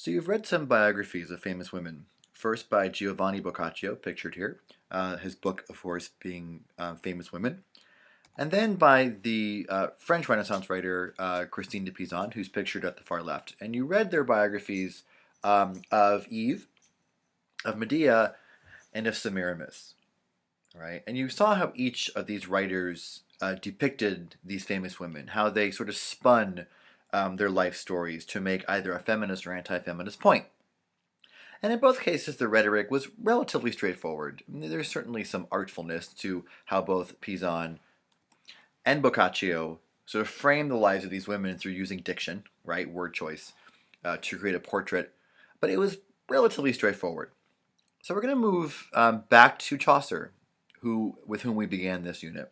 So you've read some biographies of famous women. First by Giovanni Boccaccio, pictured here, his book, of course, being Famous Women. And then by the French Renaissance writer Christine de Pizan, who's pictured at the far left. And you read their biographies of Eve, of Medea, and of Semiramis, right? And you saw how each of these writers depicted these famous women, how they sort of spun their life stories to make either a feminist or anti-feminist point. And in both cases, the rhetoric was relatively straightforward. There's certainly some artfulness to how both Pizan and Boccaccio sort of frame the lives of these women through using diction, right, word choice, to create a portrait. But it was relatively straightforward. So we're going to move back to Chaucer, with whom we began this unit.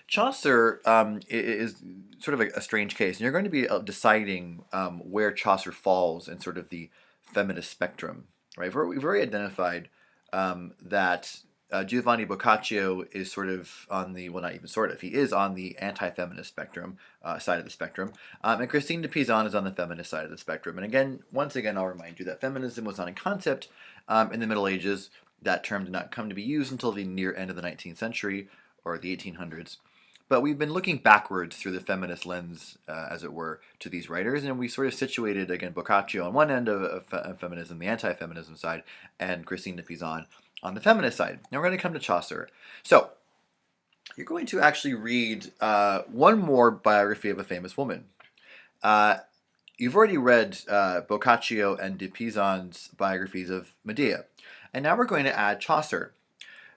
Chaucer is sort of a strange case, and you're going to be deciding where Chaucer falls in sort of the feminist spectrum, right? We've already identified that Giovanni Boccaccio is sort of on the, well, not even sort of, he is on the anti-feminist spectrum, side of the spectrum, and Christine de Pizan is on the feminist side of the spectrum. And again, once again, I'll remind you that feminism was not a concept in the Middle Ages. That term did not come to be used until the near end of the 19th century, or the 1800s. But we've been looking backwards through the feminist lens, as it were, to these writers, and we sort of situated, again, Boccaccio on one end of feminism, the anti-feminism side, and Christine de Pizan on the feminist side. Now we're going to come to Chaucer. So, you're going to actually read one more biography of a famous woman. You've already read Boccaccio and de Pizan's biographies of Medea, and now we're going to add Chaucer.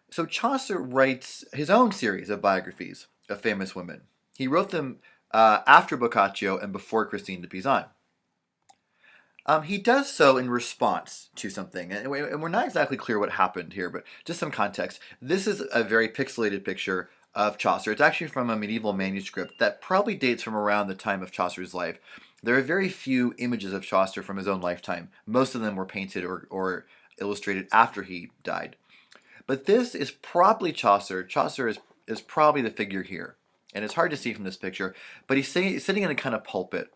So Chaucer writes his own series of biographies of famous women. He wrote them after Boccaccio and before Christine de Pizan. He does so in response to something, and we're not exactly clear what happened here, but just some context. This is a very pixelated picture of Chaucer. It's actually from a medieval manuscript that probably dates from around the time of Chaucer's life. There are very few images of Chaucer from his own lifetime. Most of them were painted or illustrated after he died. But this is probably Chaucer. Chaucer is probably the figure here. And it's hard to see from this picture, but he's sitting in a kind of pulpit,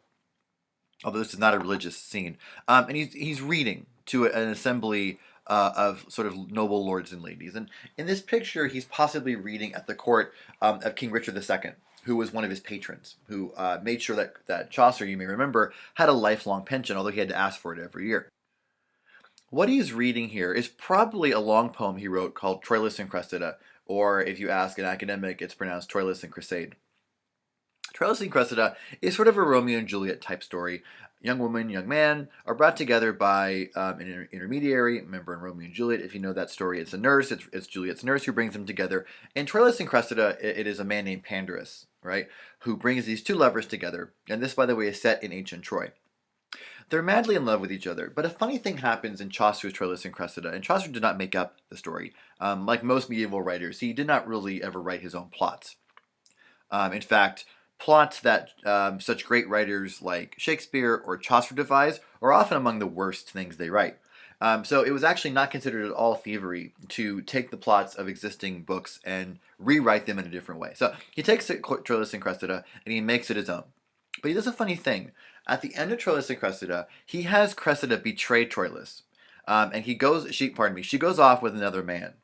although this is not a religious scene. And he's reading to an assembly of sort of noble lords and ladies. And in this picture, he's possibly reading at the court of King Richard II, who was one of his patrons, who made sure that Chaucer, you may remember, had a lifelong pension, although he had to ask for it every year. What he's reading here is probably a long poem he wrote called Troilus and Cressida, or if you ask an academic, it's pronounced Troilus and Cressade. Troilus and Cressida is sort of a Romeo and Juliet type story. Young woman, young man are brought together by an intermediary. Remember in Romeo and Juliet, if you know that story, it's a nurse. It's Juliet's nurse who brings them together. In Troilus and Cressida, it is a man named Pandarus, right, who brings these two lovers together. And this, by the way, is set in ancient Troy. They're madly in love with each other, but a funny thing happens in Chaucer's Troilus and Cressida, and Chaucer did not make up the story. Like most medieval writers, he did not really ever write his own plots. In fact, plots that such great writers like Shakespeare or Chaucer devise are often among the worst things they write. So it was actually not considered at all thievery to take the plots of existing books and rewrite them in a different way. So he takes Troilus and Cressida and he makes it his own. But he does a funny thing. At the end of Troilus and Cressida, he has Cressida betray Troilus, and she goes off with another man.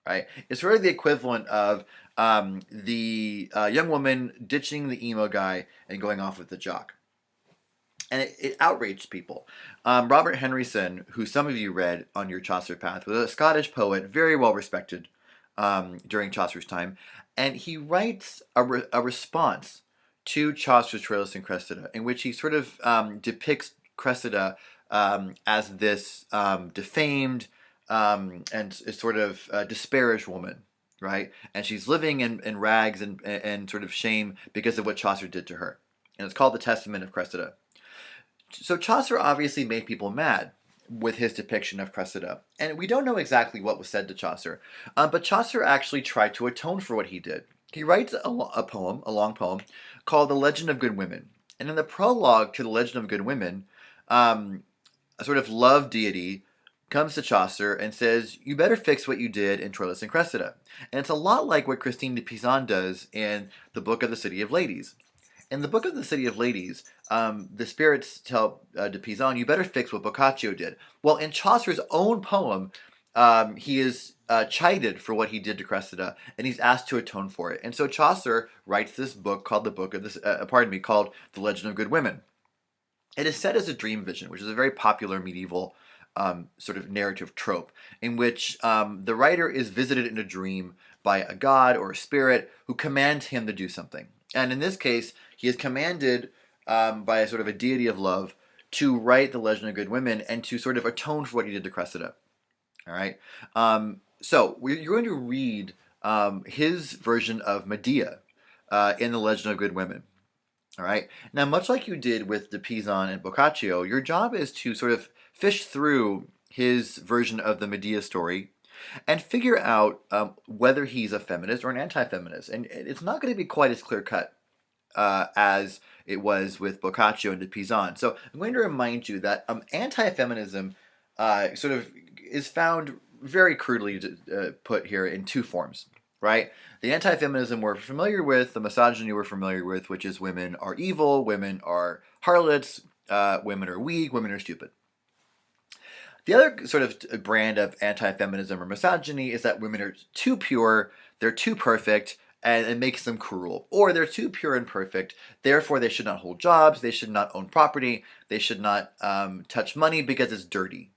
Right? It's really the equivalent of the young woman ditching the emo guy and going off with the jock. And it outraged people. Robert Henryson, who some of you read on your Chaucer path, was a Scottish poet, very well respected during Chaucer's time, and he writes a response to Chaucer's Troilus and Cressida, in which he sort of depicts Cressida as this defamed and sort of disparaged woman, right? And she's living in rags and sort of shame because of what Chaucer did to her. And it's called the Testament of Cressida. So Chaucer obviously made people mad with his depiction of Cressida. And we don't know exactly what was said to Chaucer, but Chaucer actually tried to atone for what he did. He writes a long poem, called The Legend of Good Women. And in the prologue to The Legend of Good Women, a sort of love deity comes to Chaucer and says, you better fix what you did in Troilus and Cressida. And it's a lot like what Christine de Pizan does in the Book of the City of Ladies. In the Book of the City of Ladies, the spirits tell de Pizan, "You better fix what Boccaccio did." Well, in Chaucer's own poem, he is chided for what he did to Cressida, and he's asked to atone for it. And so Chaucer writes this book called called The Legend of Good Women. It is set as a dream vision, which is a very popular medieval sort of narrative trope, in which the writer is visited in a dream by a god or a spirit who commands him to do something. And in this case, he is commanded by a sort of a deity of love to write the Legend of Good Women and to sort of atone for what he did to Cressida. All right. You're going to read his version of Medea in the Legend of Good Women. All right. Now, much like you did with de Pizan and Boccaccio, your job is to sort of fish through his version of the Medea story and figure out whether he's a feminist or an anti-feminist. And it's not going to be quite as clear cut as it was with Boccaccio and de Pizan. So I'm going to remind you that anti-feminism sort of is found very crudely put here in two forms, right? The anti-feminism we're familiar with, the misogyny we're familiar with, which is women are evil, women are harlots, women are weak, women are stupid. The other sort of brand of anti-feminism or misogyny is that women are too pure, they're too perfect, and it makes them cruel. Or they're too pure and perfect, therefore they should not hold jobs, they should not own property, they should not touch money because it's dirty,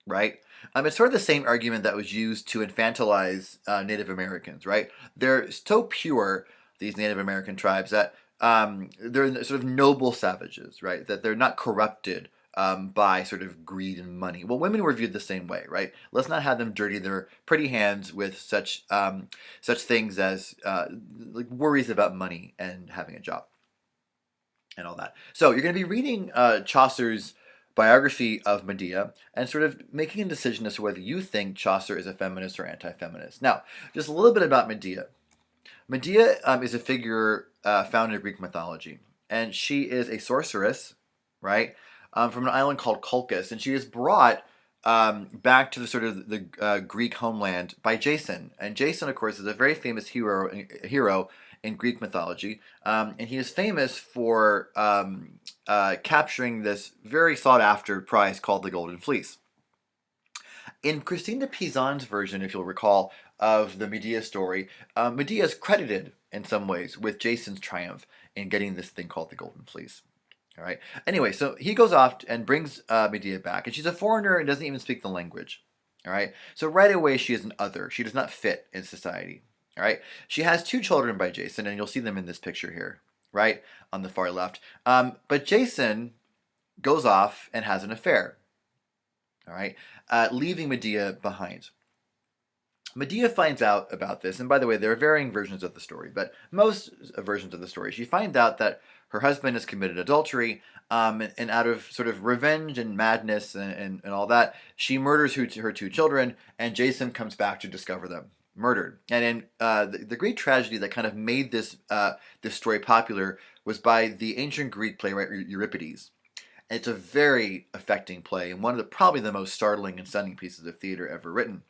right? It's sort of the same argument that was used to infantilize Native Americans, right? They're so pure, these Native American tribes, that they're sort of noble savages, right? That they're not corrupted by sort of greed and money. Well, women were viewed the same way, right? Let's not have them dirty their pretty hands with such things as like worries about money and having a job and all that. So you're going to be reading Chaucer's biography of Medea and sort of making a decision as to whether you think Chaucer is a feminist or anti-feminist. Now, just a little bit about Medea. Medea is a figure found in Greek mythology, and she is a sorceress, right, from an island called Colchis, and she is brought back to the sort of the Greek homeland by Jason. And Jason, of course, is a very famous hero in Greek mythology, and he is famous for capturing this very sought-after prize called the Golden Fleece. In Christine de Pizan's version, if you'll recall, of the Medea story, Medea is credited in some ways with Jason's triumph in getting this thing called the Golden Fleece. All right. Anyway, so he goes off and brings Medea back, and she's a foreigner and doesn't even speak the language. All right. So right away, she is an other. She does not fit in society. All right. She has two children by Jason, and you'll see them in this picture here, right on the far left. But Jason goes off and has an affair. All right, leaving Medea behind. Medea finds out about this, and by the way, there are varying versions of the story, but most versions of the story, she finds out that her husband has committed adultery, and out of sort of revenge and madness and all that, she murders her two children, and Jason comes back to discover them murdered. And in the Greek tragedy that kind of made this story popular was by the ancient Greek playwright Euripides. And it's a very affecting play, and one of probably the most startling and stunning pieces of theater ever written.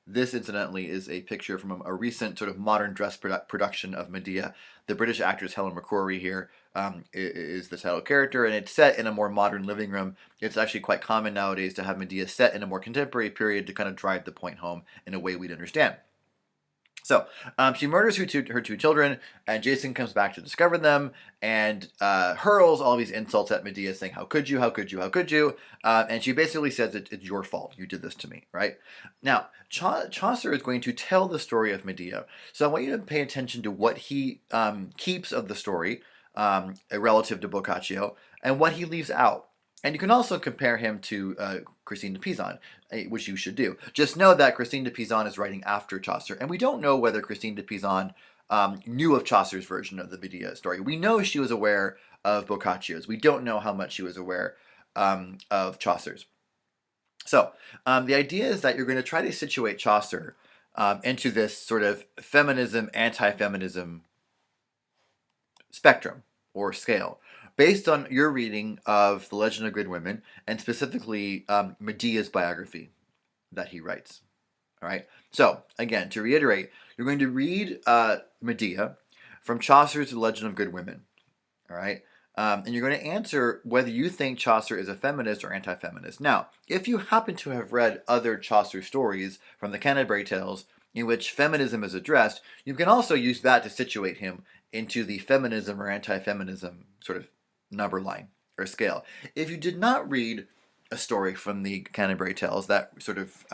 This, incidentally, is a picture from a recent sort of modern dress production of Medea. The British actress Helen McCrory here is the title character, and it's set in a more modern living room. It's actually quite common nowadays to have Medea set in a more contemporary period to kind of drive the point home in a way we'd understand. So she murders her two children, and Jason comes back to discover them and hurls all these insults at Medea, saying, "How could you? How could you? How could you?" And she basically says, "It's your fault. You did this to me." Right? Now, Chaucer is going to tell the story of Medea. So I want you to pay attention to what he keeps of the story relative to Boccaccio and what he leaves out. And you can also compare him to Christine de Pizan, which you should do. Just know that Christine de Pizan is writing after Chaucer, and we don't know whether Christine de Pizan knew of Chaucer's version of the Medea story. We know she was aware of Boccaccio's. We don't know how much she was aware of Chaucer's. So the idea is that you're going to try to situate Chaucer into this sort of feminism, anti-feminism spectrum or scale, based on your reading of The Legend of Good Women, and specifically Medea's biography that he writes. All right. So again, to reiterate, you're going to read Medea from Chaucer's The Legend of Good Women. All All right. And you're going to answer whether you think Chaucer is a feminist or anti-feminist. Now, if you happen to have read other Chaucer stories from the Canterbury Tales in which feminism is addressed, you can also use that to situate him into the feminism or anti-feminism sort of number line or scale. If you did not read a story from the Canterbury Tales that sort of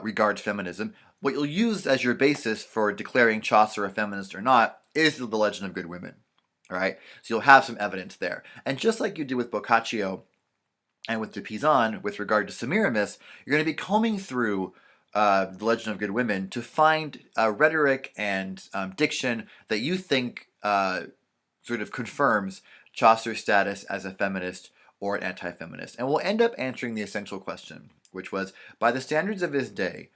regards feminism, what you'll use as your basis for declaring Chaucer a feminist or not is the Legend of Good Women. All right, so you'll have some evidence there. And just like you did with Boccaccio and with de Pizan with regard to Semiramis, you're going to be combing through the Legend of Good Women to find rhetoric and diction that you think sort of confirms Chaucer's status as a feminist or an anti-feminist. And we'll end up answering the essential question, which was, by the standards of his day,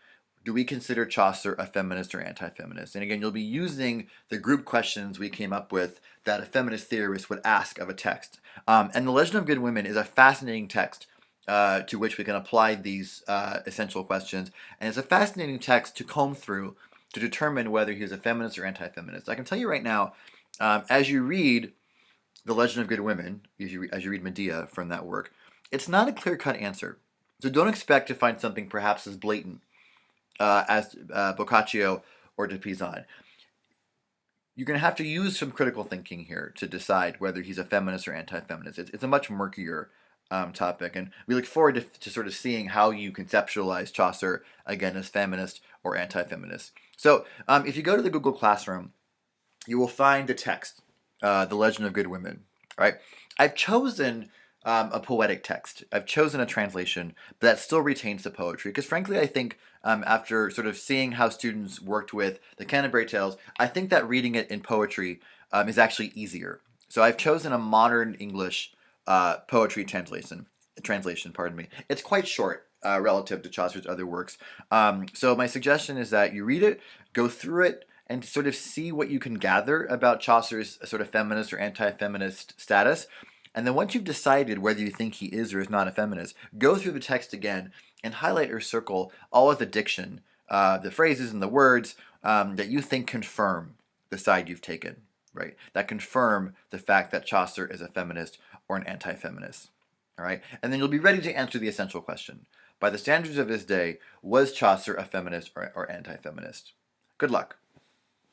do we consider Chaucer a feminist or anti-feminist? And again, you'll be using the group questions we came up with that a feminist theorist would ask of a text. And The Legend of Good Women is a fascinating text to which we can apply these essential questions. And it's a fascinating text to comb through to determine whether he's a feminist or anti-feminist. I can tell you right now, as you read The Legend of Good Women, as you read Medea from that work, it's not a clear-cut answer. So don't expect to find something perhaps as blatant as Boccaccio or de Pizan. You're going to have to use some critical thinking here to decide whether he's a feminist or anti-feminist. It's a much murkier topic, and we look forward to sort of seeing how you conceptualize Chaucer, again, as feminist or anti-feminist. So if you go to the Google Classroom, you will find the text, The Legend of Good Women. Right? I've chosen a poetic text. I've chosen a translation that still retains the poetry because, frankly, I think after sort of seeing how students worked with the Canterbury Tales, I think that reading it in poetry is actually easier. So I've chosen a modern English poetry translation. Pardon me. It's quite short relative to Chaucer's other works. So my suggestion is that you read it, go through it, and sort of see what you can gather about Chaucer's sort of feminist or anti-feminist status. And then once you've decided whether you think he is or is not a feminist, go through the text again and highlight or circle all of the diction, the phrases and the words that you think confirm the side you've taken, right? That confirm the fact that Chaucer is a feminist or an anti-feminist, all right? And then you'll be ready to answer the essential question. By the standards of his day, was Chaucer a feminist or anti-feminist? Good luck.